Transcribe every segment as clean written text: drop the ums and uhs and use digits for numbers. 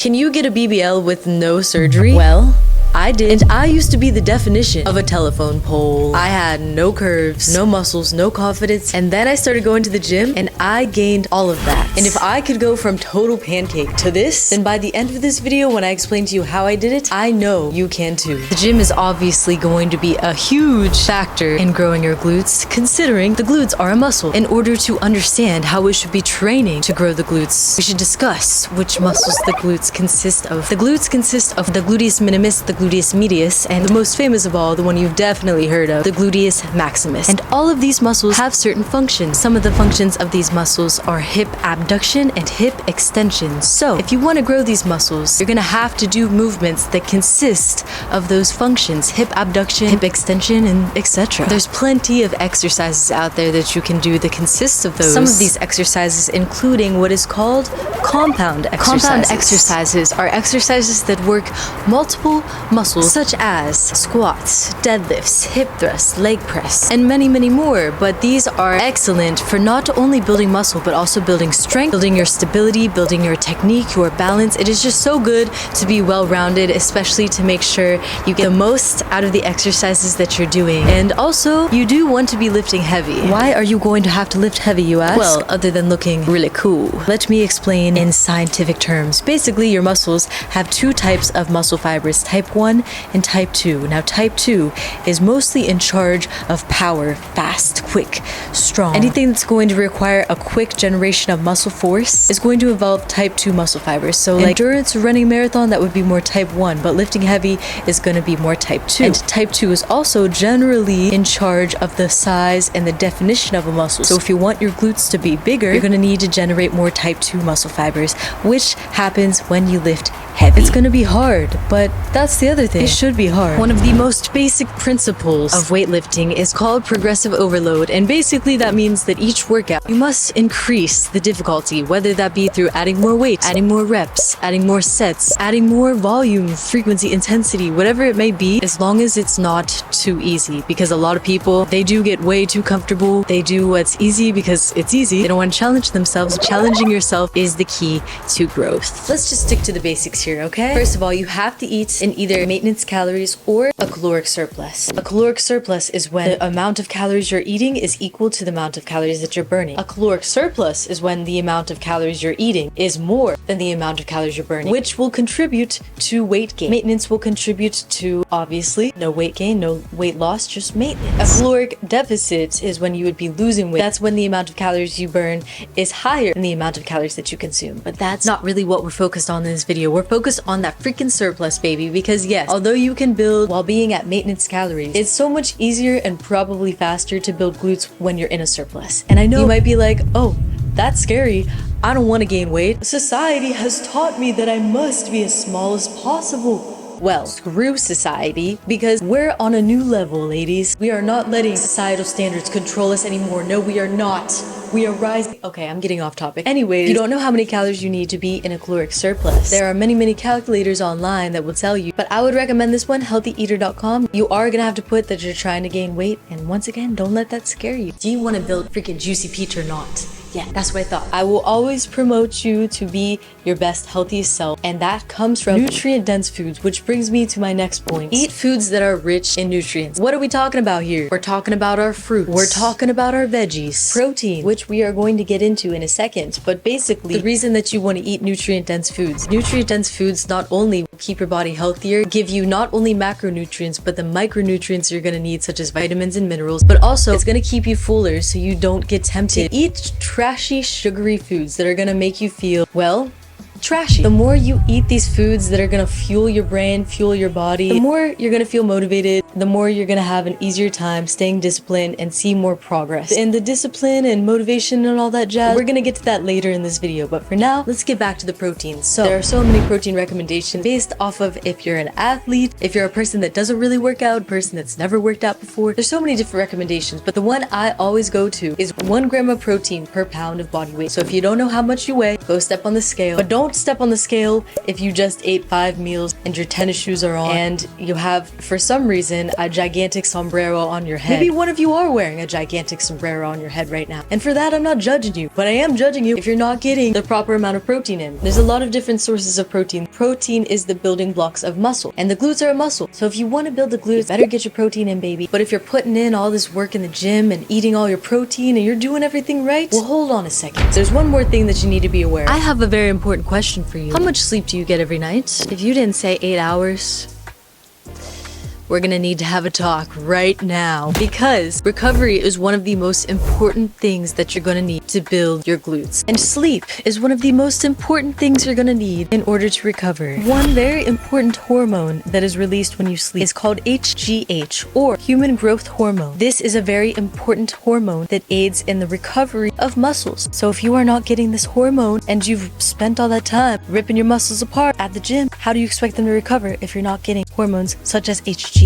Can you get a BBL with no surgery? Well, I did, and I used to be the definition of a telephone pole. I had no curves, no muscles, no confidence, and then I started going to the gym and I gained all of that. And if I could go from total pancake to this, then by the end of this video when I explain to you how I did it, I know you can too. The gym is obviously going to be a huge factor in growing your glutes, considering the glutes are a muscle. In order to understand how we should be training to grow the glutes, we should discuss which muscles the glutes consist of. The glutes consist of the gluteus minimus, the gluteus medius, and the most famous of all, the one you've definitely heard of, the gluteus maximus. And all of these muscles have certain functions. Some of the functions of these muscles are hip abduction and hip extension. So if you want to grow these muscles, you're gonna have to do movements that consist of those functions: hip abduction, hip extension, and etc. There's plenty of exercises out there that you can do that consist of those. Some of these exercises including what is called compound exercises. Compound exercises are exercises that work multiple muscles such as squats, deadlifts, hip thrusts, leg press, and many, many more. But these are excellent for not only building muscle, but also building strength, building your stability, building your technique, your balance. It is just so good to be well-rounded, especially to make sure you get the most out of the exercises that you're doing. And also, you do want to be lifting heavy. Why are you going to have to lift heavy, you ask? Well, other than looking really cool. Let me explain in scientific terms. Basically, your muscles have two types of muscle fibers, type 1 and type 2. Now, type 2 is mostly in charge of power, fast, quick, strong. Anything that's going to require a quick generation of muscle force is going to involve type 2 muscle fibers. So like endurance or running a marathon, that would be more type 1, but lifting heavy is going to be more type 2. And type 2 is also generally in charge of the size and the definition of a muscle. So if you want your glutes to be bigger, you're going to need to generate more type 2 muscle fibers, which happens when you lift heavy. It's going to be hard, but that's the other thing. It should be hard. One of the most basic principles of weightlifting is called progressive overload, and basically that means that each workout you must increase the difficulty, whether that be through adding more weight, adding more reps, adding more sets, adding more volume, frequency, intensity, whatever it may be, as long as it's not too easy. Because a lot of people, they do get way too comfortable. They do what's easy because it's easy. They don't want to challenge themselves. Challenging yourself is the key to growth. Let's just stick to the basics here, okay? First of all, you have to eat in either maintenance calories or a caloric surplus. A caloric surplus is when the amount of calories you're eating is equal to the amount of calories that you're burning. A caloric surplus is when the amount of calories you're eating is more than the amount of calories you're burning, which will contribute to weight gain. Maintenance will contribute to, obviously, no weight gain, no weight loss, just maintenance. A caloric deficit is when you would be losing weight. That's when the amount of calories you burn is higher than the amount of calories that you consume. But that's not really what we're focused on in this video. We're focused on that freaking surplus, baby, because yes, although you can build while being at maintenance calories, it's so much easier and probably faster to build glutes when you're in a surplus. And I know you might be like, oh, that's scary. I don't want to gain weight. Society has taught me that I must be as small as possible. Well, screw society, because we're on a new level, ladies. We are not letting societal standards control us anymore. No, we are not. We are rising. Okay, I'm getting off topic. Anyways, you don't know how many calories you need to be in a caloric surplus. There are many, many calculators online that will tell you, but I would recommend this one, healthyeater.com. You are gonna have to put that you're trying to gain weight, and once again, don't let that scare you. Do you want to build freaking juicy peach or not? Yeah, that's what I thought. I will always promote you to be your best, healthiest self, and that comes from nutrient-dense foods, which brings me to my next point. Eat foods that are rich in nutrients. What are we talking about here? We're talking about our fruits. We're talking about our veggies. Protein, which we are going to get into in a second, but basically, the reason that you want to eat nutrient-dense foods not only keep your body healthier, give you not only macronutrients, but the micronutrients you're going to need, such as vitamins and minerals, but also it's going to keep you fuller so you don't get tempted. Eat trashy, sugary foods that are gonna make you feel, well, trashy. The more you eat these foods that are gonna fuel your brain, fuel your body, the more you're gonna feel motivated, the more you're gonna have an easier time staying disciplined and see more progress. And the discipline and motivation and all that jazz, we're gonna get to that later in this video, but for now, let's get back to the proteins. So there are so many protein recommendations based off of if you're an athlete, if you're a person that doesn't really work out, a person that's never worked out before. There's so many different recommendations, but the one I always go to is 1 gram of protein per pound of body weight. So if you don't know how much you weigh, go step on the scale, but don't Don't step on the scale if you just ate 5 meals and your tennis shoes are on and you have, for some reason, a gigantic sombrero on your head. Maybe one of you are wearing a gigantic sombrero on your head right now. And for that, I'm not judging you, but I am judging you if you're not getting the proper amount of protein in. There's a lot of different sources of protein. Protein is the building blocks of muscle, and the glutes are a muscle. So if you want to build the glutes, you better get your protein in, baby. But if you're putting in all this work in the gym and eating all your protein and you're doing everything right, well, hold on a second. There's one more thing that you need to be aware of. I have a very important question for you. How much sleep do you get every night? If you didn't say 8 hours, we're gonna need to have a talk right now, because recovery is one of the most important things that you're gonna need to build your glutes. And sleep is one of the most important things you're gonna need in order to recover. One very important hormone that is released when you sleep is called HGH, or human growth hormone. This is a very important hormone that aids in the recovery of muscles. So if you are not getting this hormone and you've spent all that time ripping your muscles apart at the gym, how do you expect them to recover if you're not getting hormones such as HGH?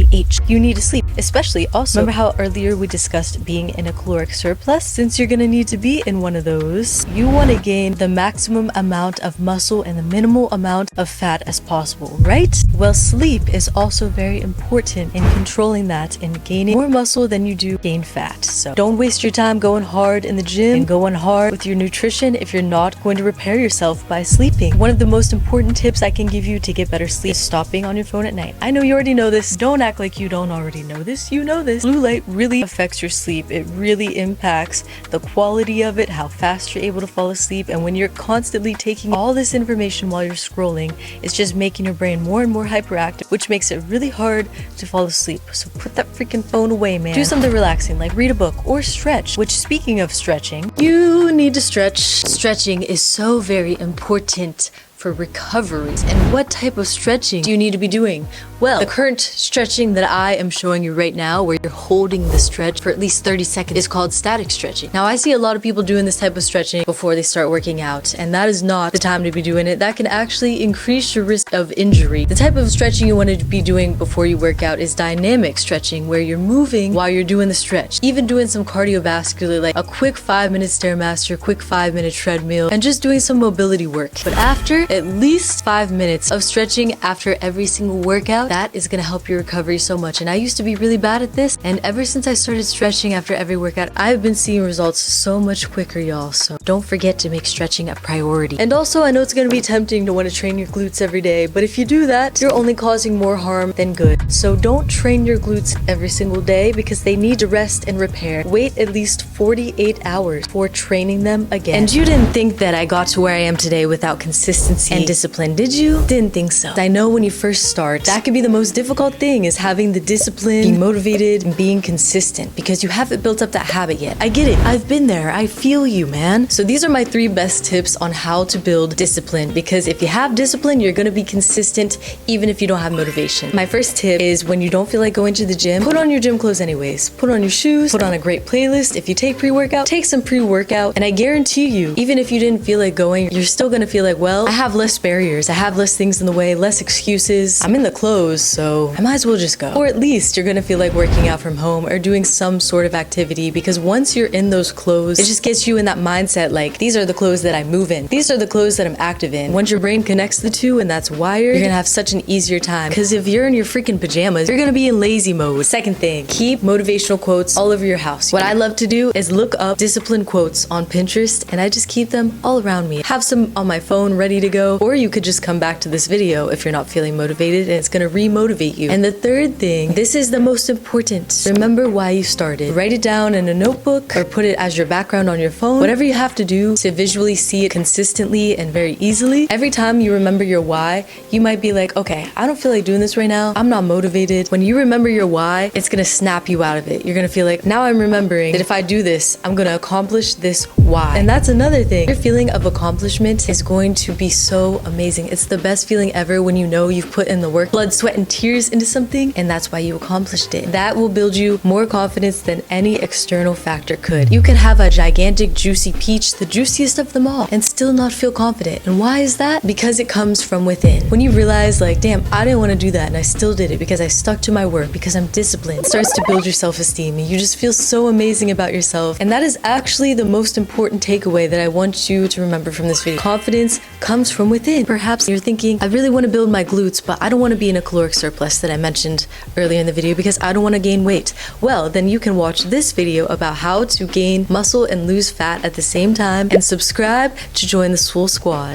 You need to sleep, especially also, remember how earlier we discussed being in a caloric surplus? Since you're gonna need to be in one of those, you want to gain the maximum amount of muscle and the minimal amount of fat as possible, right? Well, sleep is also very important in controlling that and gaining more muscle than you do gain fat. So don't waste your time going hard in the gym and going hard with your nutrition if you're not going to repair yourself by sleeping. One of the most important tips I can give you to get better sleep is stopping on your phone at night. I know you already know this. Don't act like you don't already know this. You know this. Blue light really affects your sleep. It really impacts the quality of it, how fast you're able to fall asleep. And when you're constantly taking all this information while you're scrolling, it's just making your brain more and more hyperactive, which makes it really hard to fall asleep. So put that freaking phone away, man. Do something relaxing, like read a book or stretch, which, speaking of stretching, you need to stretch. Stretching is so very important for recoveries. And what type of stretching do you need to be doing? Well, the current stretching that I am showing you right now, where you're holding the stretch for at least 30 seconds, is called static stretching. Now, I see a lot of people doing this type of stretching before they start working out, and that is not the time to be doing it. That can actually increase your risk of injury. The type of stretching you want to be doing before you work out is dynamic stretching, where you're moving while you're doing the stretch. Even doing some cardiovascular, like a quick 5-minute Stairmaster, quick 5-minute treadmill, and just doing some mobility work. But after at least 5 minutes of stretching after every single workout, that is going to help your recovery so much. And I used to be really bad at this, and ever since I started stretching after every workout, I've been seeing results so much quicker, y'all. So don't forget to make stretching a priority. And also, I know it's going to be tempting to want to train your glutes every day, but if you do that, you're only causing more harm than good. So don't train your glutes every single day, because they need to rest and repair. Wait at least 48 hours before training them again. And you didn't think that I got to where I am today without consistency and discipline, did you? Didn't think so. I know when you first start, that could be the most difficult thing, is having the discipline, being motivated, and being consistent, because you haven't built up that habit yet. I get it. I've been there. I feel you, man. So these are my 3 best tips on how to build discipline, because if you have discipline, you're going to be consistent even if you don't have motivation. My first tip is, when you don't feel like going to the gym, put on your gym clothes anyways. Put on your shoes, put on a great playlist. If you take pre-workout, take some pre-workout, and I guarantee you, even if you didn't feel like going, you're still going to feel like, well, I have less barriers. I have less things in the way, less excuses. I'm in the clothes, so I might as well just go. Or at least you're gonna feel like working out from home or doing some sort of activity, because once you're in those clothes, it just gets you in that mindset, like, these are the clothes that I move in. These are the clothes that I'm active in. Once your brain connects the two and that's wired, you're gonna have such an easier time. Because if you're in your freaking pajamas, you're gonna be in lazy mode. Second thing, keep motivational quotes all over your house. What I love to do is look up discipline quotes on Pinterest, and I just keep them all around me. Have some on my phone ready to go, or you could just come back to this video if you're not feeling motivated, and it's gonna re-motivate you. And the third thing, this is the most important. Remember why you started. Write it down in a notebook or put it as your background on your phone. Whatever you have to do to visually see it consistently and very easily. Every time you remember your why, you might be like, okay, I don't feel like doing this right now. I'm not motivated. When you remember your why, it's gonna snap you out of it. You're gonna feel like, now I'm remembering that if I do this, I'm gonna accomplish this why. And that's another thing. Your feeling of accomplishment is going to be so amazing. It's the best feeling ever when you know you've put in the work, blood, sweat, and tears into something, and that's why you accomplished it. That will build you more confidence than any external factor could. You can have a gigantic, juicy peach, the juiciest of them all, and still not feel confident. And why is that? Because it comes from within. When you realize, like, damn, I didn't want to do that, and I still did it because I stuck to my work, because I'm disciplined, it starts to build your self-esteem, and you just feel so amazing about yourself. And that is actually the most important takeaway that I want you to remember from this video. Confidence comes from within. Perhaps you're thinking, I really want to build my glutes, but I don't want to be in a caloric surplus that I mentioned earlier in the video because I don't want to gain weight. Well, then you can watch this video about how to gain muscle and lose fat at the same time and subscribe to join the Swole Squad.